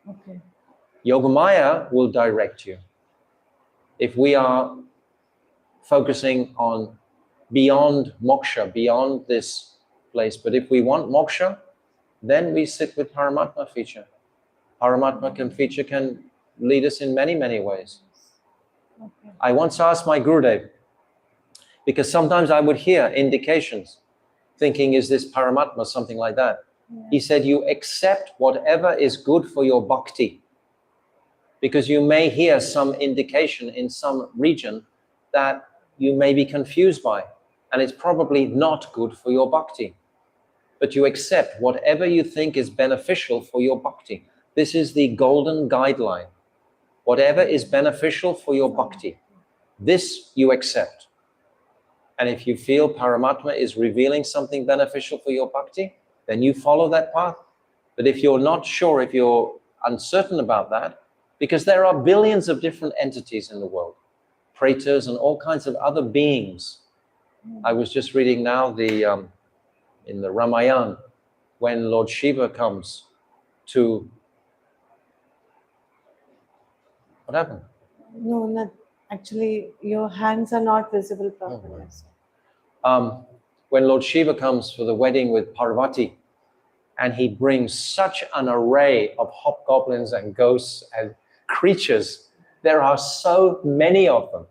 Okay. Yogamaya will direct you. If we are focusing on beyond moksha, beyond this place, but if we want moksha, then we sit with Paramatma feature. Paramatma feature can lead us in many, many ways. Okay. I once asked my Gurudev, because sometimes I would hear indications, thinking, is this Paramatma, something like that? He said, you accept whatever is good for your bhakti, because you may hear some indication in some region that you may be confused by, and it's probably not good for your bhakti. But you accept whatever you think is beneficial for your bhakti. This is the golden guideline. Whatever is beneficial for your bhakti, this you accept. And if you feel Paramatma is revealing something beneficial for your bhakti, then you follow that path. But if you're not sure, if you're uncertain about that, because there are billions of different entities in the world, pretas and all kinds of other beings. I was just reading now in the Ramayana, when Lord Shiva comes to... What happened? No, not actually. Your hands are not visible properly. When Lord Shiva comes for the wedding with Parvati, and he brings such an array of hobgoblins and ghosts and creatures. There are so many of them,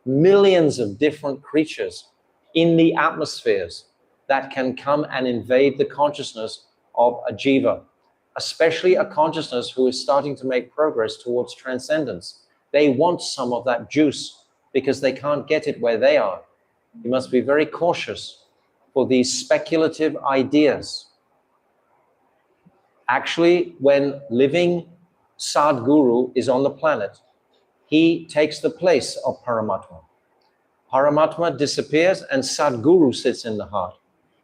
millions of different creatures in the atmospheres that can come and invade the consciousness of a jiva, especially a consciousness who is starting to make progress towards transcendence. They want some of that juice because they can't get it where they are. You must be very cautious for these speculative ideas. Actually, when living Sadguru is on the planet, he takes the place of Paramatma. Paramatma disappears and Sadguru sits in the heart.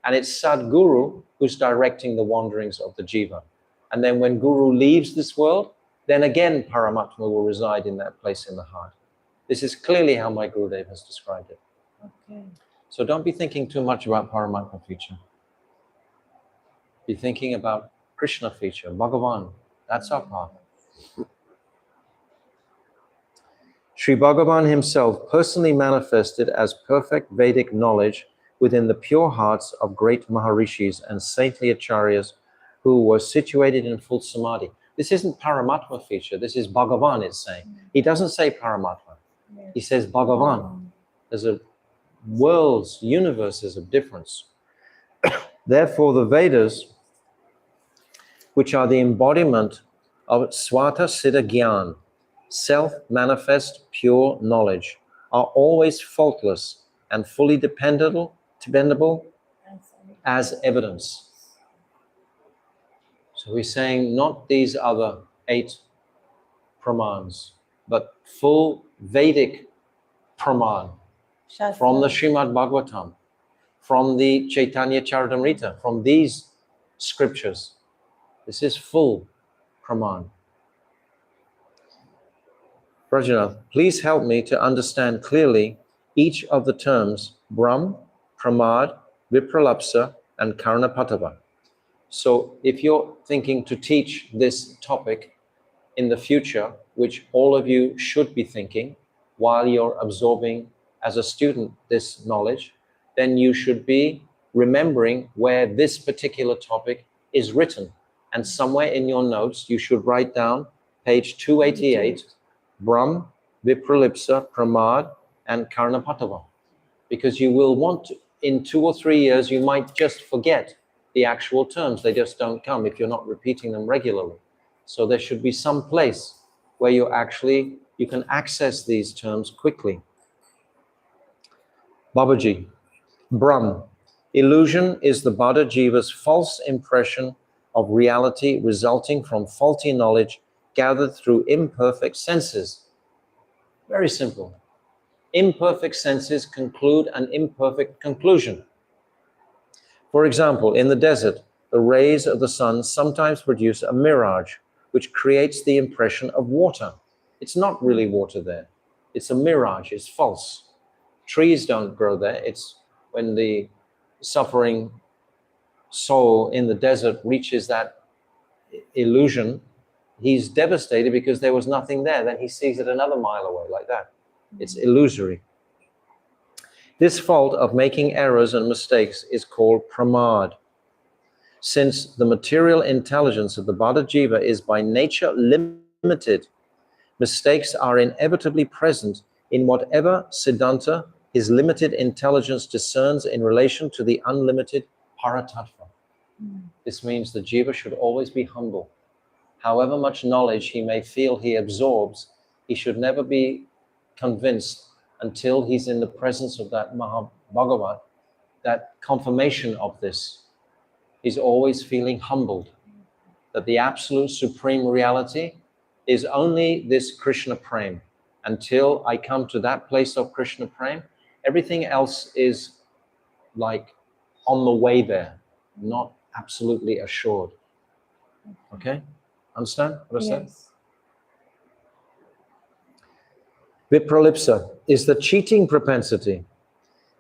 And it's Sadguru who's directing the wanderings of the jiva. And then when Guru leaves this world, then again Paramatma will reside in that place in the heart. This is clearly how my Gurudev has described it. Okay. So don't be thinking too much about Paramatma feature. Be thinking about Krishna feature, Bhagavan. That's our path. Sri Bhagavan himself personally manifested as perfect Vedic knowledge within the pure hearts of great Maharishis and saintly acharyas who were situated in full samadhi. This isn't Paramatma feature, this is Bhagavan it's saying. He doesn't say Paramatma, he says Bhagavan. There's a worlds, universes of difference. Therefore the Vedas, which are the embodiment of Swata Siddha Gyan, self-manifest pure knowledge, are always faultless and fully dependable as evidence. So we're saying not these other 8 pramans, but full Vedic praman from the Srimad Bhagavatam, from the Chaitanya Charitamrita, from these scriptures. This is full praman. Rajanath, please help me to understand clearly each of the terms Brahm, Pramad, Vipralapsa, and Karnapatava. So if you're thinking to teach this topic in the future, which all of you should be thinking while you're absorbing as a student this knowledge, then you should be remembering where this particular topic is written. And somewhere in your notes, you should write down page 288, Brahm, Vipralipsa, Pramad, and Karnapatava. Because you will want to, in 2 or 3 years, you might just forget the actual terms. They just don't come if you're not repeating them regularly. So there should be some place where you can access these terms quickly. Babaji, Brahm. Illusion is the Bada Jiva's false impression of reality resulting from faulty knowledge gathered through imperfect senses. Very simple. Imperfect senses conclude an imperfect conclusion. For example, in the desert, the rays of the sun sometimes produce a mirage, which creates the impression of water. It's not really water there. It's a mirage, it's false. Trees don't grow there. It's when the suffering soul in the desert reaches that illusion, he's devastated because there was nothing there. Then he sees it another mile away like that. It's illusory. This fault of making errors and mistakes is called pramad. Since the material intelligence of the Bada Jiva is by nature limited, mistakes are inevitably present in whatever siddhanta his limited intelligence discerns in relation to the unlimited paratattva. This means the jiva should always be humble. However much knowledge he may feel he absorbs, he should never be convinced until he's in the presence of that Bhagavat, that confirmation of this. He's always feeling humbled, that the absolute supreme reality is only this Krishna Prem. Until I come to that place of Krishna Prem, everything else is like on the way there, not absolutely assured. Okay? Understand what I said? Yes. Vipralipsa is the cheating propensity.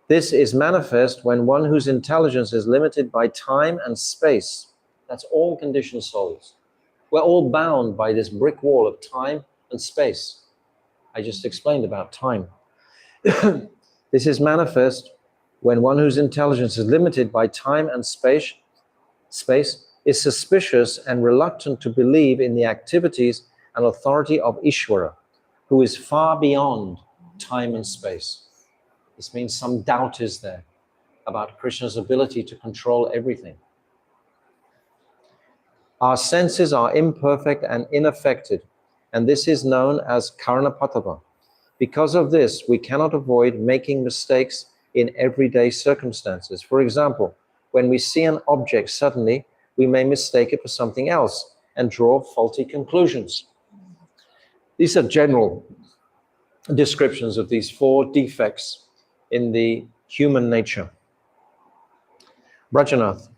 This is manifest when one whose intelligence is limited by time and space. That's all conditioned souls. We're all bound by this brick wall of time and space. I just explained about time. This is manifest when one whose intelligence is limited by time and space is suspicious and reluctant to believe in the activities and authority of Ishvara, who is far beyond time and space. This means some doubt is there about Krishna's ability to control everything. Our senses are imperfect and unaffected, and this is known as Karanapatava. Because of this, we cannot avoid making mistakes in everyday circumstances. For example, when we see an object suddenly, we may mistake it for something else and draw faulty conclusions. These are general descriptions of these 4 defects in the human nature. Brajanath,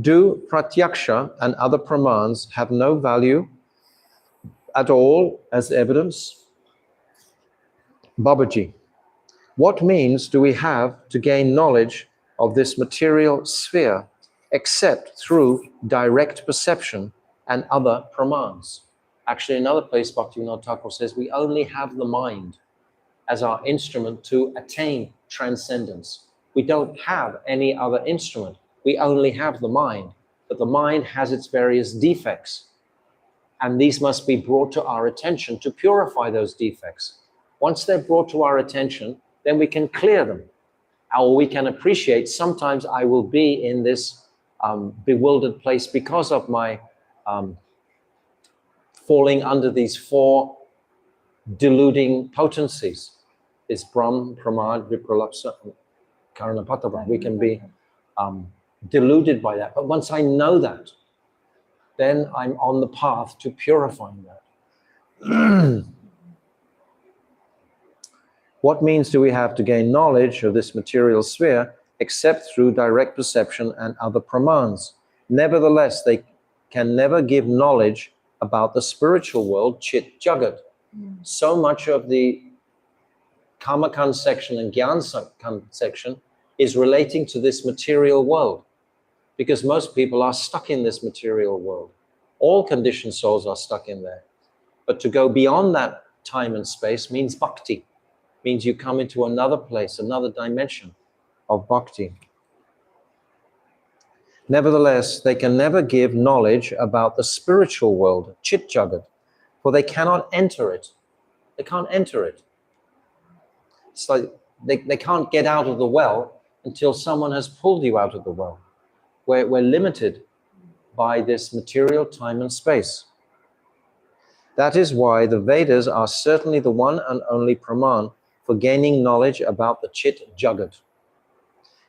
do pratyaksha and other pramans have no value at all as evidence? Babaji, what means do we have to gain knowledge of this material sphere except through direct perception and other pramans? Actually, another place, Bhaktivinoda Thakur says, we only have the mind as our instrument to attain transcendence. We don't have any other instrument. We only have the mind. But the mind has its various defects. And these must be brought to our attention to purify those defects. Once they're brought to our attention, then we can clear them. Or we can appreciate, sometimes I will be in this bewildered place because of my falling under these 4 deluding potencies. It's Brahm, Praman, Vipralipsa, and Karanapatava. We can be deluded by that. But once I know that, then I'm on the path to purifying that. What means do we have to gain knowledge of this material sphere except through direct perception and other pramans? Nevertheless, they can never give knowledge about the spiritual world, Chit Jagat. So much of the Kamakand section and Gyan section is relating to this material world, because most people are stuck in this material world. All conditioned souls are stuck in there. But to go beyond that time and space means bhakti, means you come into another place, another dimension of bhakti. Nevertheless, they can never give knowledge about the spiritual world, Chit Jagat, for they cannot enter it. They can't enter it. It's like they can't get out of the well until someone has pulled you out of the well. We're limited by this material time and space. That is why the Vedas are certainly the one and only praman for gaining knowledge about the Chit Jagat.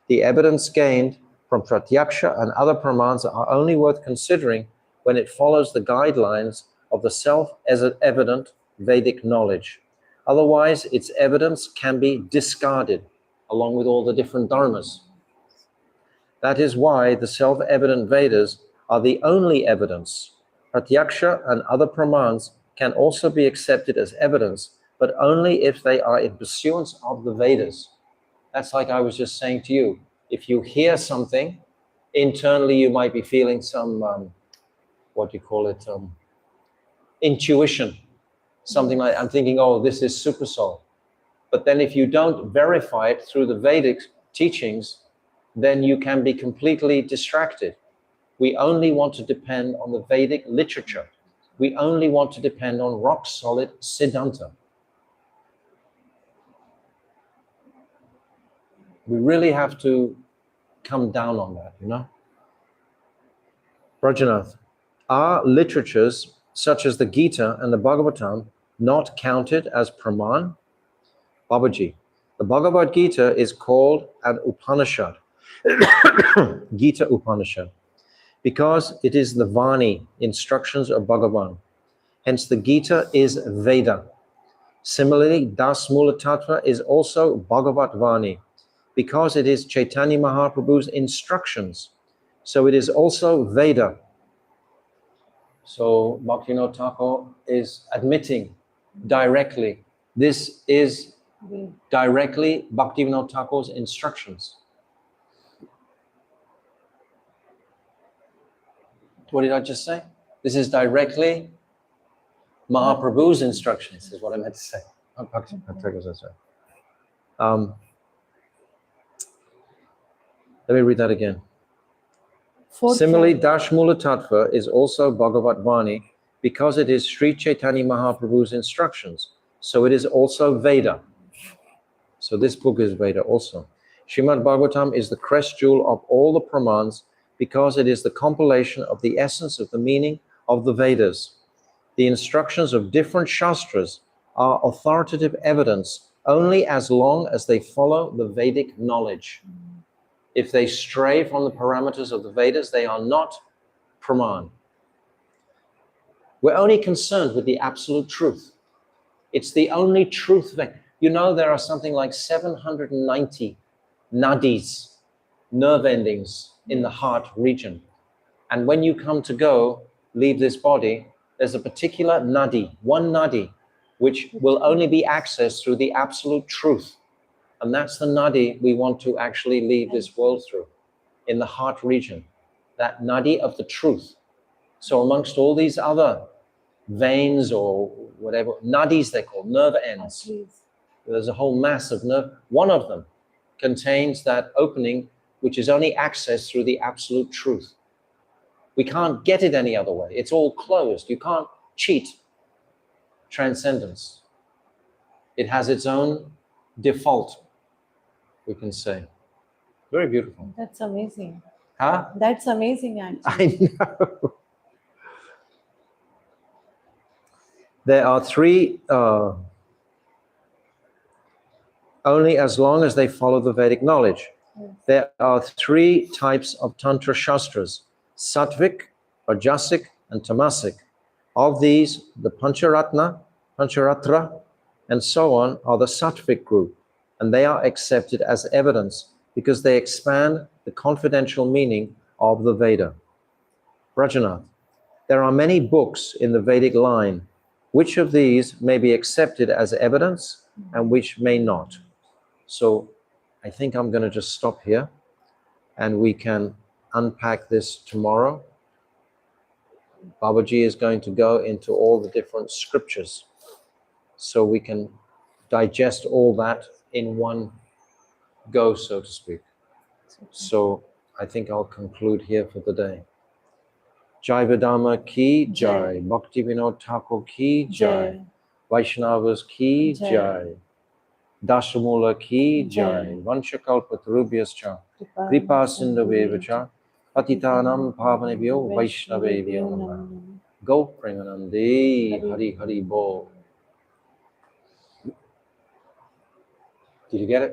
The evidence gained from Pratyaksha and other pramans are only worth considering when it follows the guidelines of the self-evident Vedic knowledge. Otherwise, its evidence can be discarded along with all the different dharmas. That is why the self-evident Vedas are the only evidence. Pratyaksha and other pramans can also be accepted as evidence, but only if they are in pursuance of the Vedas. That's like I was just saying to you. If you hear something, internally you might be feeling some, intuition. Something like, I'm thinking, oh, this is super soul. But then if you don't verify it through the Vedic teachings, then you can be completely distracted. We only want to depend on the Vedic literature. We only want to depend on rock solid Siddhanta. We really have to come down on that, you know? Rajanath, are literatures such as the Gita and the Bhagavatam not counted as Praman? Babaji, the Bhagavad Gita is called an Upanishad, Gita Upanishad, because it is the Vani, instructions of Bhagavan. Hence the Gita is Veda. Similarly, Das Mula Tattva is also Bhagavat Vani, because it is Chaitanya Mahaprabhu's instructions. So it is also Veda. So Bhaktivinoda Thakur is admitting directly, this is directly Bhaktivinoda Thakur's instructions. What did I just say? This is directly Mahaprabhu's instructions, is what I meant to say. Let me read that again. Similarly, Dashmula Tattva is also Bhagavat Vani because it is Sri Chaitanya Mahaprabhu's instructions. So it is also Veda. So this book is Veda also. Srimad Bhagavatam is the crest jewel of all the Pramans because it is the compilation of the essence of the meaning of the Vedas. The instructions of different Shastras are authoritative evidence only as long as they follow the Vedic knowledge. If they stray from the parameters of the Vedas, they are not Praman. We're only concerned with the absolute truth. It's the only truth. You know, there are something like 790 nadis, nerve endings in the heart region. And when you come to go, leave this body, there's a particular nadi, one nadi, which will only be accessed through the absolute truth. And that's the nadi we want to actually leave this world through, in the heart region, that nadi of the truth. So amongst all these other veins or whatever, nadis they're called, nerve ends, there's a whole mass of nerve. One of them contains that opening which is only accessed through the absolute truth. We can't get it any other way. It's all closed. You can't cheat transcendence. It has its own default, we can say. Very beautiful. That's amazing. Huh? That's amazing, actually. I know. There are three, only as long as they follow the Vedic knowledge. Yes. There are three types of Tantra Shastras, Sattvic, Rajasic, and Tamasic. Of these, the Pancharatra, and so on are the Sattvic group, and they are accepted as evidence because they expand the confidential meaning of the Veda. Rajanath, there are many books in the Vedic line. Which of these may be accepted as evidence and which may not? So I think I'm going to just stop here and we can unpack this tomorrow. Babaji is going to go into all the different scriptures so we can digest all that in one go, so to speak. So I think I'll conclude here for the day. Jaiva Dharma ki jai, Bhaktivinoda Thakur ki jai, Vaishnavas ki jai, Dasamula ki jai, Vanshakalpatarubhyascha, Kripa Sindhavevacha, Patitanam Pavanebhyo Vaishnavebhyo Namah. Go Premanande, Hari Hari Bo. Did you get it?